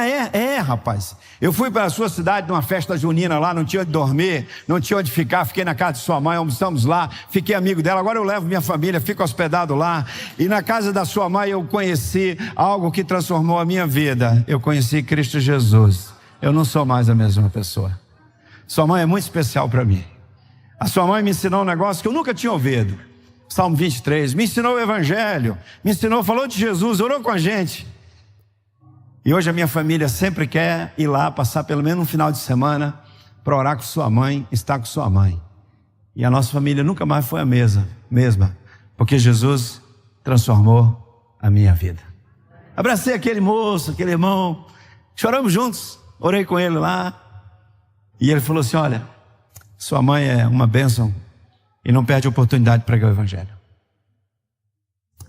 rapaz. Eu fui para a sua cidade numa festa junina lá, não tinha onde dormir, não tinha onde ficar, fiquei na casa de sua mãe, almoçamos lá, fiquei amigo dela, agora eu levo minha família, fico hospedado lá. E na casa da sua mãe eu conheci algo que transformou a minha vida. Eu conheci Cristo Jesus. Eu não sou mais a mesma pessoa. Sua mãe é muito especial para mim. A sua mãe me ensinou um negócio que eu nunca tinha ouvido. Salmo 23, me ensinou o Evangelho, me ensinou, falou de Jesus, orou com a gente. E hoje a minha família sempre quer ir lá, passar pelo menos um final de semana, para orar com sua mãe, estar com sua mãe. E a nossa família nunca mais foi a mesma, porque Jesus transformou a minha vida. Abracei aquele moço, aquele irmão, choramos juntos, orei com ele lá. E ele falou assim: olha, sua mãe é uma bênção e não perde a oportunidade de pregar o Evangelho.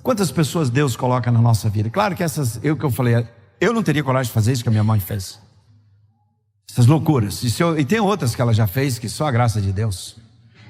Quantas pessoas Deus coloca na nossa vida? Claro que eu falei, eu não teria coragem de fazer isso que a minha mãe fez. Essas loucuras. E tem outras que ela já fez, que só a graça de Deus.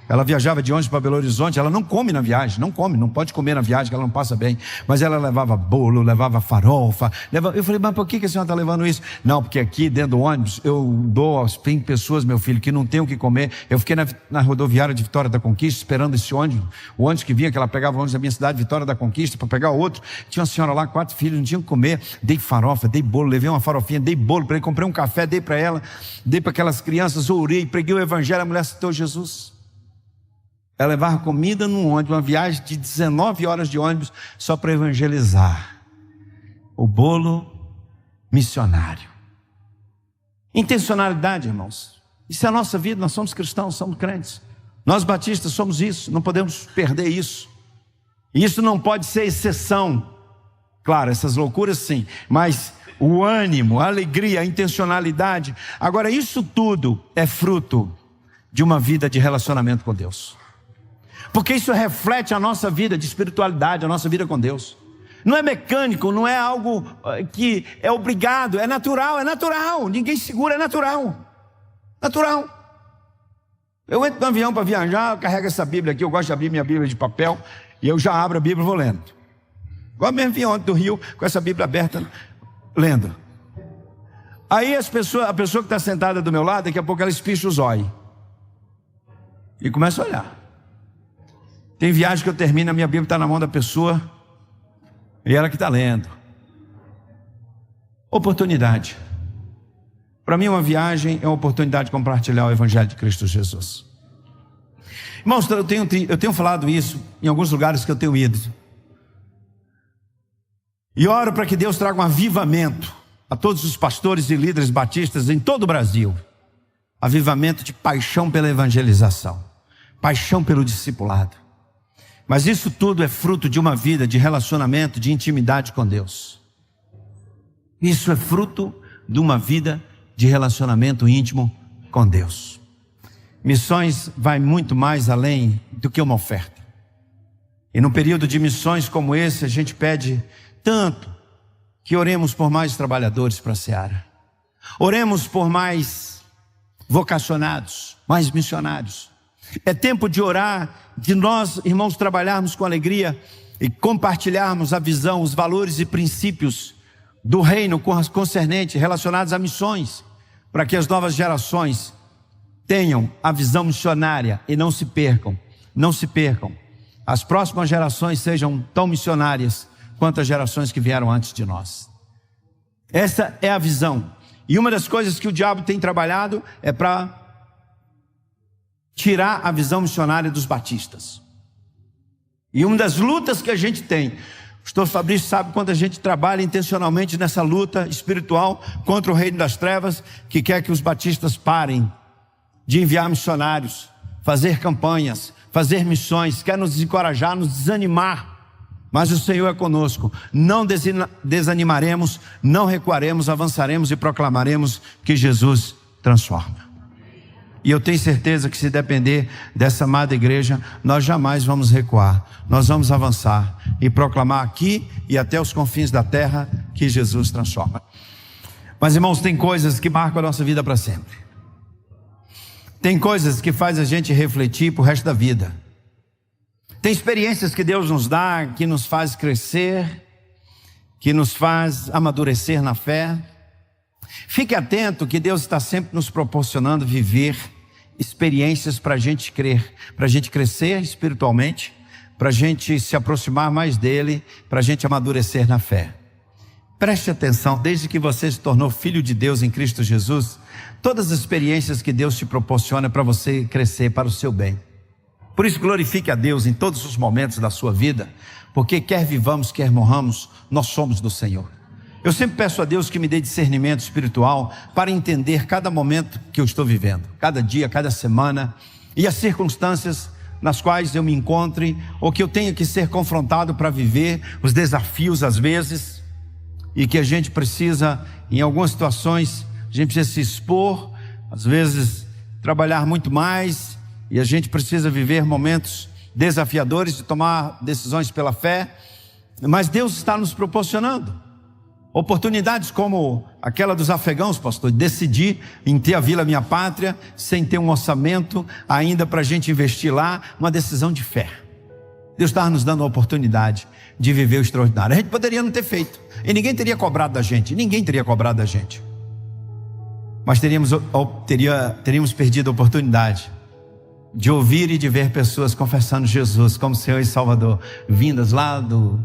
Ela viajava de ônibus para Belo Horizonte, ela não come na viagem, não pode comer na viagem, que ela não passa bem. Mas ela levava bolo, levava farofa. Eu falei: mas por que a senhora está levando isso? Não, porque aqui dentro do ônibus eu dou aos 20 pessoas, meu filho, que não tem o que comer. Eu fiquei na rodoviária de Vitória da Conquista, esperando esse ônibus. O ônibus que vinha, que ela pegava o ônibus da minha cidade, Vitória da Conquista, para pegar outro. Tinha uma senhora lá, 4 filhos, não tinham que comer. Dei farofa, dei bolo, levei uma farofinha, dei bolo para ele, comprei um café, dei para ela, dei para aquelas crianças, orei, preguei o Evangelho, a mulher citou Jesus. Ela levava comida num ônibus, uma viagem de 19 horas de ônibus, só para evangelizar. O bolo missionário. Intencionalidade, irmãos. Isso é a nossa vida, nós somos cristãos, somos crentes. Nós batistas somos isso, não podemos perder isso. E isso não pode ser exceção. Claro, essas loucuras sim, mas o ânimo, a alegria, a intencionalidade. Agora, isso tudo é fruto de uma vida de relacionamento com Deus. Porque isso reflete a nossa vida de espiritualidade, a nossa vida com Deus. Não é mecânico, não é algo que é obrigado, é natural, ninguém segura, é natural. Eu entro no avião para viajar, eu carrego essa Bíblia aqui, eu gosto de abrir minha Bíblia de papel, e eu já abro a Bíblia e vou lendo. Igual mesmo vim ontem do Rio, com essa Bíblia aberta, lendo. Aí a pessoa que está sentada do meu lado, daqui a pouco ela espicha os olhos. E começa a olhar. Tem viagem que eu termino, a minha Bíblia está na mão da pessoa e ela que está lendo. Oportunidade. Para mim uma viagem é uma oportunidade de compartilhar o Evangelho de Cristo Jesus. Irmãos, eu tenho falado isso em alguns lugares que eu tenho ido. E oro para que Deus traga um avivamento a todos os pastores e líderes batistas em todo o Brasil. Avivamento de paixão pela evangelização, paixão pelo discipulado. Mas isso tudo é fruto de uma vida de relacionamento, de intimidade com Deus. Isso é fruto de uma vida de relacionamento íntimo com Deus. Missões vai muito mais além do que uma oferta. E num período de missões como esse, a gente pede tanto que oremos por mais trabalhadores para a seara. Oremos por mais vocacionados, mais missionários. É tempo de orar, de nós, irmãos, trabalharmos com alegria e compartilharmos a visão, os valores e princípios do reino concernente, relacionados a missões, para que as novas gerações tenham a visão missionária e não se percam. As próximas gerações sejam tão missionárias quanto as gerações que vieram antes de nós. Essa é a visão. E uma das coisas que o diabo tem trabalhado é para tirar a visão missionária dos batistas. E uma das lutas que a gente tem, o pastor Fabrício sabe quando a gente trabalha intencionalmente nessa luta espiritual contra o reino das trevas, que quer que os batistas parem de enviar missionários, fazer campanhas, fazer missões, quer nos desencorajar, nos desanimar. Mas o Senhor é conosco. Não desanimaremos, não recuaremos, avançaremos e proclamaremos que Jesus transforma. E eu tenho certeza que se depender dessa amada igreja, nós jamais vamos recuar. Nós vamos avançar e proclamar aqui e até os confins da terra que Jesus transforma. Mas, irmãos, tem coisas que marcam a nossa vida para sempre. Tem coisas que faz a gente refletir para o resto da vida. Tem experiências que Deus nos dá, que nos faz crescer, que nos faz amadurecer na fé. Fique atento que Deus está sempre nos proporcionando viver experiências para a gente crer, para a gente crescer espiritualmente, para a gente se aproximar mais dele, para a gente amadurecer na fé. Preste atenção, desde que você se tornou filho de Deus em Cristo Jesus, todas as experiências que Deus te proporciona para você crescer para o seu bem. Por isso glorifique a Deus em todos os momentos da sua vida, porque quer vivamos, quer morramos, nós somos do Senhor. Eu sempre peço a Deus que me dê discernimento espiritual para entender cada momento que eu estou vivendo, cada dia, cada semana, e as circunstâncias nas quais eu me encontre, ou que eu tenha que ser confrontado para viver, os desafios às vezes, e que a gente precisa, em algumas situações, a gente precisa se expor, às vezes trabalhar muito mais, e a gente precisa viver momentos desafiadores de tomar decisões pela fé, mas Deus está nos proporcionando oportunidades como aquela dos afegãos, pastor, decidir em ter a Vila Minha Pátria, sem ter um orçamento ainda para a gente investir lá, uma decisão de fé. Deus estava nos dando a oportunidade de viver o extraordinário. A gente poderia não ter feito, e ninguém teria cobrado da gente, mas teríamos perdido a oportunidade de ouvir e de ver pessoas confessando Jesus como Senhor e Salvador, vindas lá do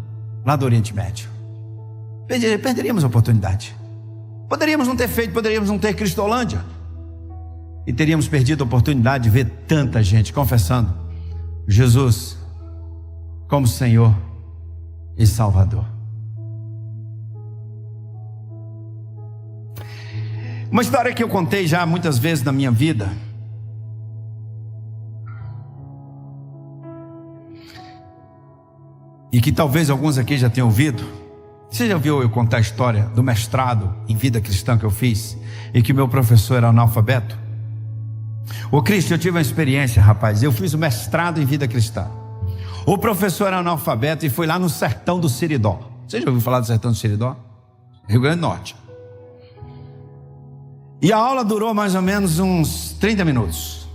Oriente Médio. Perderíamos a oportunidade. Poderíamos não ter feito, poderíamos não ter Cristolândia, e teríamos perdido a oportunidade de ver tanta gente confessando Jesus como Senhor e Salvador. Uma história que eu contei já muitas vezes na minha vida, e que talvez alguns aqui já tenham ouvido. Você já ouviu eu contar a história do mestrado em vida cristã que eu fiz, e que meu professor era analfabeto? Ô Cristo, eu tive uma experiência, rapaz. Eu fiz o mestrado em vida cristã. O professor era analfabeto e foi lá no sertão do Seridó. Você já ouviu falar do sertão do Seridó? Rio Grande do Norte. E a aula durou mais ou menos uns 30 minutos.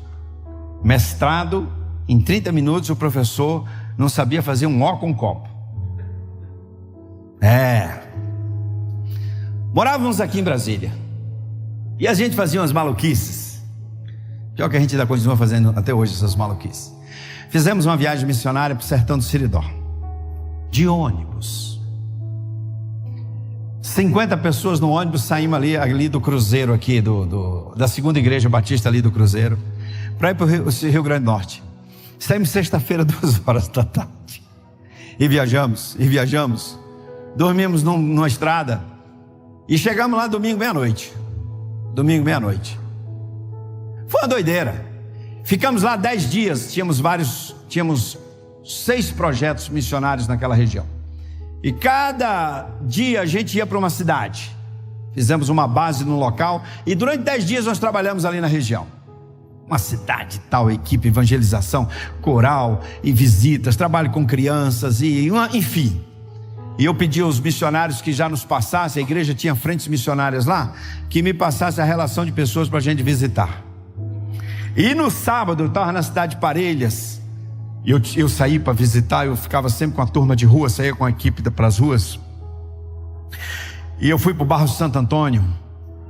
Mestrado, em 30 minutos o professor não sabia fazer um ó com um copo. Morávamos aqui em Brasília, e a gente fazia umas maluquices. Pior que a gente ainda continua fazendo até hoje essas maluquices. Fizemos uma viagem missionária para o sertão do Seridó, de ônibus. 50 pessoas no ônibus. Saímos ali do cruzeiro aqui, da segunda igreja batista ali do cruzeiro, para ir para o Rio Grande do Norte. Saímos sexta-feira, 2h da tarde, e viajamos. Dormimos numa estrada e chegamos lá domingo meia-noite. Foi uma doideira. Ficamos lá 10 dias. Tínhamos 6 projetos missionários naquela região, e cada dia a gente ia para uma cidade. Fizemos uma base no local, e durante 10 dias nós trabalhamos ali na região. Uma cidade tal, equipe, evangelização, coral e visitas, trabalho com crianças, enfim. E eu pedi aos missionários que já nos passassem, a igreja tinha frentes missionárias lá, que me passasse a relação de pessoas para a gente visitar. E no sábado eu estava na cidade de Parelhas, e eu saí para visitar. Eu ficava sempre com a turma de rua, saía com a equipe para as ruas, e eu fui para o bairro Santo Antônio,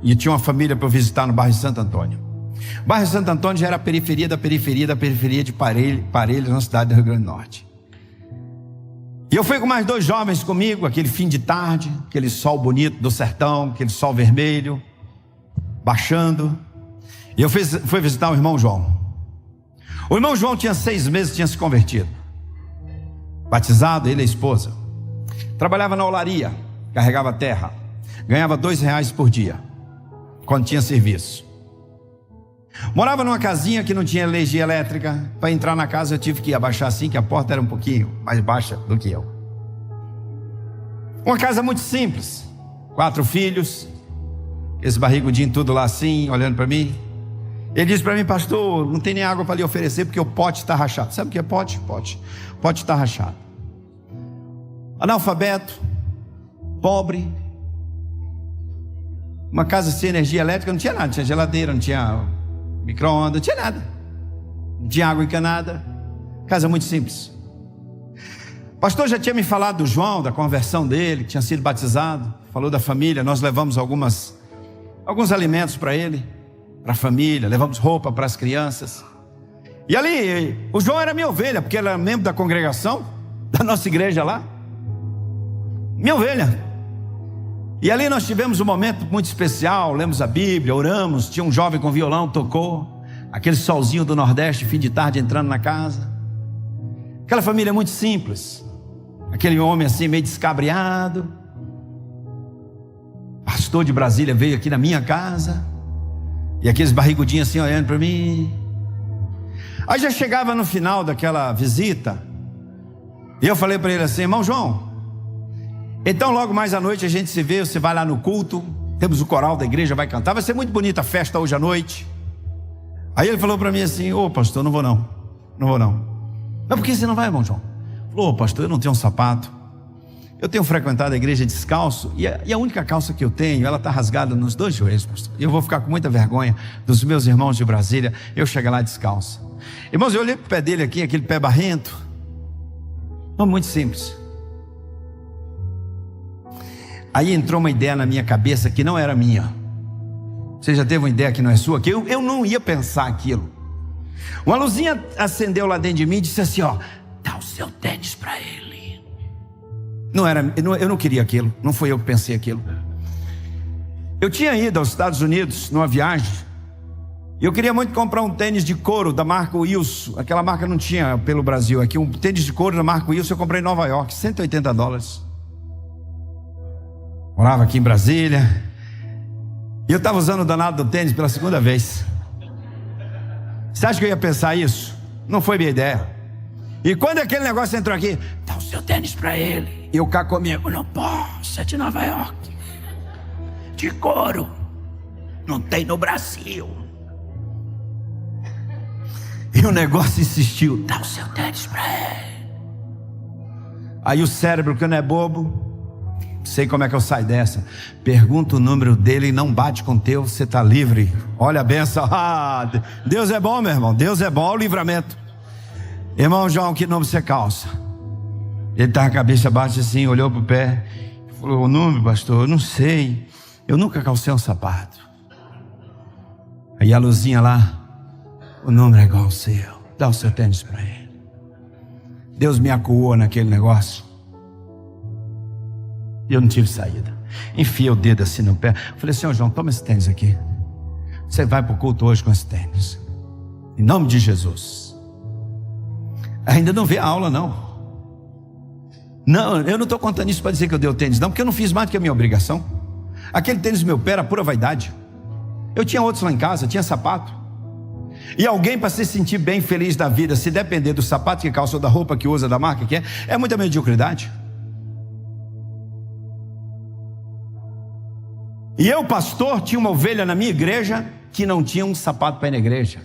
e tinha uma família para eu visitar no bairro Santo Antônio. O bairro Santo Antônio já era a periferia da periferia de Parelhas, na cidade do Rio Grande do Norte. E eu fui com mais 2 jovens comigo, aquele fim de tarde, aquele sol bonito do sertão, aquele sol vermelho, baixando. E eu fui visitar o irmão João. O irmão João tinha 6 meses, tinha se convertido, batizado, ele e a esposa. Trabalhava na olaria, carregava terra, ganhava R$2 por dia, quando tinha serviço. Morava numa casinha que não tinha energia elétrica. Para entrar na casa eu tive que abaixar assim, que a porta era um pouquinho mais baixa do que eu. Uma casa muito simples. 4 filhos, esse barrigudinho tudo lá assim, olhando para mim. Ele disse para mim: pastor, não tem nem água para lhe oferecer porque o pote está rachado. Sabe o que é pote? Pote está rachado. Analfabeto, pobre, uma casa sem energia elétrica, não tinha nada. Não tinha geladeira, não tinha micro-ondas, não tinha nada. Não tinha água encanada. Casa muito simples. O pastor já tinha me falado do João, da conversão dele, que tinha sido batizado. Falou da família. Nós levamos alguns alimentos para ele, para a família. Levamos roupa para as crianças. E ali, o João era minha ovelha, porque ele era membro da congregação, da nossa igreja lá. Minha ovelha. E ali nós tivemos um momento muito especial. Lemos a Bíblia, oramos. Tinha um jovem com violão, tocou. Aquele solzinho do Nordeste, fim de tarde, entrando na casa. Aquela família muito simples. Aquele homem assim, meio descabriado. Pastor de Brasília veio aqui na minha casa. E aqueles barrigudinhos assim, olhando para mim. Aí já chegava no final daquela visita. E eu falei para ele assim: irmão João, então logo mais à noite a gente se vê. Você vai lá no culto. Temos o coral da igreja, vai cantar. Vai ser muito bonita a festa hoje à noite. Aí ele falou para mim assim: ô pastor, não vou não. Não vou não. Mas por que você não vai, irmão João? Falou: ô pastor, eu não tenho um sapato. Eu tenho frequentado a igreja descalço. E a única calça que eu tenho, ela está rasgada nos 2 joelhos, pastor. E eu vou ficar com muita vergonha dos meus irmãos de Brasília, eu chegar lá descalço. Irmãos, eu olhei para o pé dele aqui, aquele pé barrento. Não, muito simples. Aí entrou uma ideia na minha cabeça que não era minha. Você já teve uma ideia que não é sua? Que eu não ia pensar aquilo. Uma luzinha acendeu lá dentro de mim e disse assim: ó, dá o seu tênis para ele. Eu não queria aquilo. Não foi eu que pensei aquilo. Eu tinha ido aos Estados Unidos numa viagem. E eu queria muito comprar um tênis de couro da marca Wilson. Aquela marca não tinha pelo Brasil aqui. Um tênis de couro da marca Wilson eu comprei em Nova York, $180. Morava aqui em Brasília. E eu estava usando o danado do tênis pela 2ª vez. Você acha que eu ia pensar isso? Não foi minha ideia. E quando aquele negócio entrou aqui: dá o seu tênis para ele. E eu cá comigo: não posso, é de Nova York, de couro, não tem no Brasil. E o negócio insistiu: dá o seu tênis para ele. Aí o cérebro, que não é bobo, sei como é que eu saio dessa. Pergunta o número dele e não bate com o teu, você está livre. Olha a benção. Deus é bom, meu irmão. Deus é bom. Olha o livramento. Irmão João, que número você calça? Ele estava com a cabeça baixa assim, olhou para o pé. Falou: o número, pastor? Eu não sei. Eu nunca calcei um sapato. Aí a luzinha lá: o número é igual ao seu. Dá o seu tênis para ele. Deus me acuou naquele negócio. E eu não tive saída. Enfiei o dedo assim no pé. Falei: senhor João, toma esse tênis aqui. Você vai para o culto hoje com esse tênis. Em nome de Jesus. Ainda não vê a aula não. Não, eu não estou contando isso para dizer que eu dei o tênis não, porque eu não fiz mais do que a minha obrigação. Aquele tênis no meu pé era pura vaidade. Eu tinha outros lá em casa, tinha sapato. E alguém, para se sentir bem, feliz da vida, se depender do sapato que calça ou da roupa que usa, da marca que é muita mediocridade. E eu, pastor, tinha uma ovelha na minha igreja que não tinha um sapato para ir na igreja.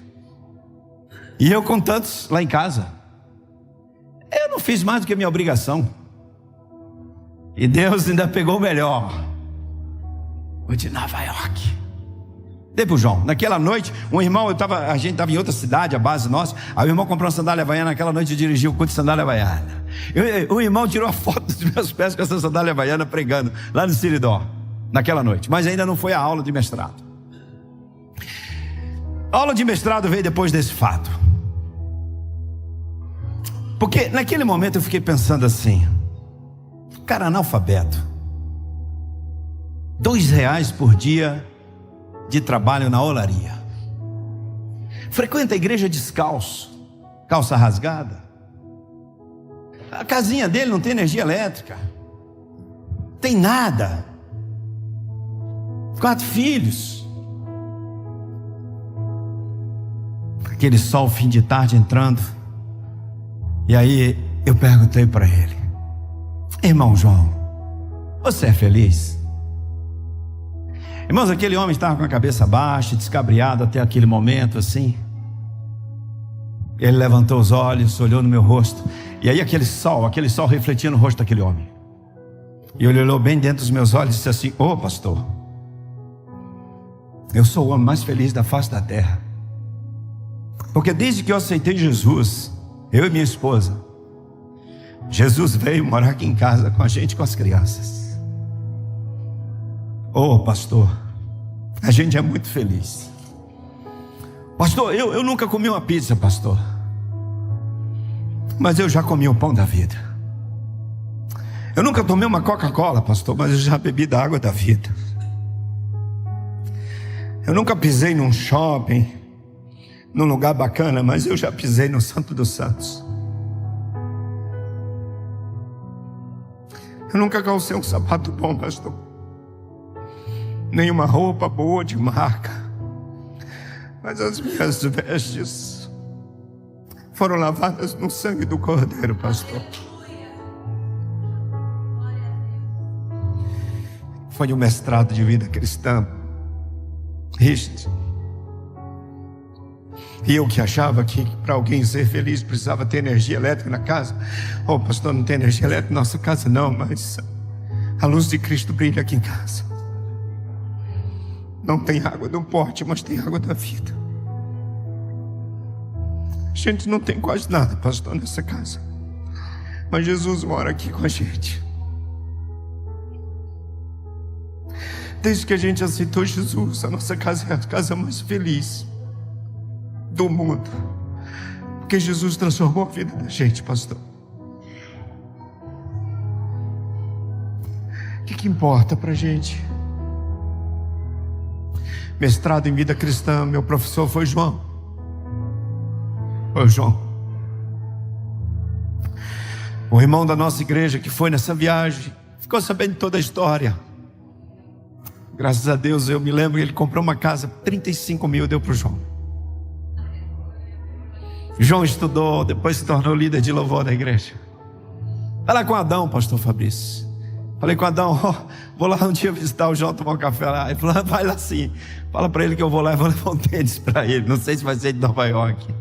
E eu com tantos lá em casa. Eu não fiz mais do que a minha obrigação. E Deus ainda pegou o melhor. O de Nova York. Dei pro João. Naquela noite, um irmão, a gente estava em outra cidade, a base nossa. Aí o irmão comprou uma sandália havaiana. Naquela noite eu dirigi o culto de sandália havaiana. O irmão tirou a foto dos meus pés com essa sandália havaiana pregando lá no Siridó. Naquela noite. Mas ainda não foi a aula de mestrado. A aula de mestrado veio depois desse fato. Porque naquele momento eu fiquei pensando assim: cara, analfabeto, R$2 por dia de trabalho na olaria, frequenta a igreja descalço, calça rasgada, a casinha dele não tem energia elétrica, tem nada, 4 filhos. aquele sol fim de tarde entrando. E aí eu perguntei para ele: irmão João, você é feliz? Irmãos, aquele homem estava com a cabeça baixa, descabriado até aquele momento assim. Ele levantou os olhos, olhou no meu rosto, e aí aquele sol refletia no rosto daquele homem. E ele olhou bem dentro dos meus olhos e disse assim: ô pastor, eu sou o homem mais feliz da face da terra, porque desde que eu aceitei Jesus, eu e minha esposa, Jesus veio morar aqui em casa com a gente, com as crianças. Ô pastor, a gente é muito feliz. Pastor, eu nunca comi uma pizza, pastor, mas eu já comi o pão da vida. Eu nunca tomei uma Coca-Cola, pastor, mas eu já bebi da água da vida. Eu nunca pisei num shopping, num lugar bacana, mas eu já pisei no Santo dos Santos. Eu nunca calcei um sapato bom, pastor, nem uma roupa boa de marca, mas as minhas vestes foram lavadas no sangue do Cordeiro, pastor. Foi um mestrado de vida cristã, Richard. E eu que achava que para alguém ser feliz precisava ter energia elétrica na casa. Oh pastor, não tem energia elétrica na nossa casa não, mas a luz de Cristo brilha aqui em casa. Não tem água do pote, mas tem água da vida. A gente não tem quase nada, pastor, nessa casa, mas Jesus mora aqui com a gente. Desde que a gente aceitou Jesus, a nossa casa é a casa mais feliz do mundo, porque Jesus transformou a vida da gente, pastor. O que importa pra gente? Mestrado em vida cristã, meu professor foi João. Foi João, o irmão da nossa igreja que foi nessa viagem, ficou sabendo toda a história. Graças a Deus, eu me lembro que ele comprou uma casa, 35 mil, deu para o João. João estudou, depois se tornou líder de louvor da igreja. Fala com Adão, pastor Fabrício. Falei com Adão, vou lá um dia visitar o João, tomar um café lá. Ele falou, vai lá sim. Fala para ele que eu vou lá e vou levar um tênis para ele. Não sei se vai ser de Nova York,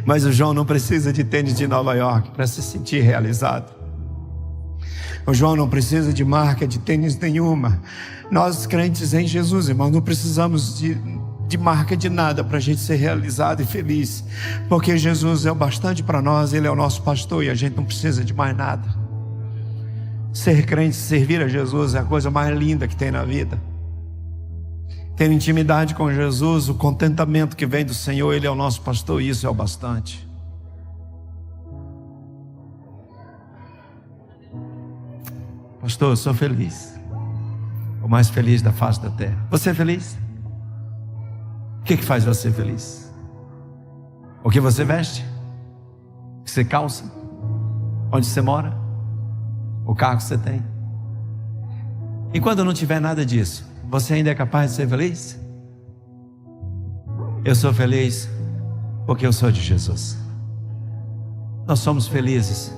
mas o João não precisa de tênis de Nova York para se sentir realizado. O João não precisa de marca de tênis nenhuma. Nós crentes em Jesus, irmão, não precisamos de marca de nada para a gente ser realizado e feliz, porque Jesus é o bastante para nós. Ele é o nosso pastor e a gente não precisa de mais nada. Ser crente, servir a Jesus é a coisa mais linda que tem na vida. Ter intimidade com Jesus, o contentamento que vem do Senhor, Ele é o nosso pastor e isso é o bastante. Pastor, eu sou feliz, o mais feliz da face da terra. Você é feliz? O que faz você feliz? O que você veste? O que você calça? Onde você mora? O carro que você tem? E quando não tiver nada disso, você ainda é capaz de ser feliz? Eu sou feliz porque eu sou de Jesus. Nós somos felizes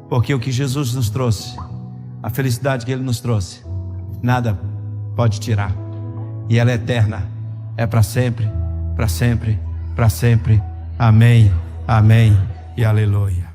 porque o que Jesus nos trouxe, a felicidade que Ele nos trouxe, nada pode tirar. E ela é eterna, é para sempre, para sempre, para sempre. Amém, amém e aleluia.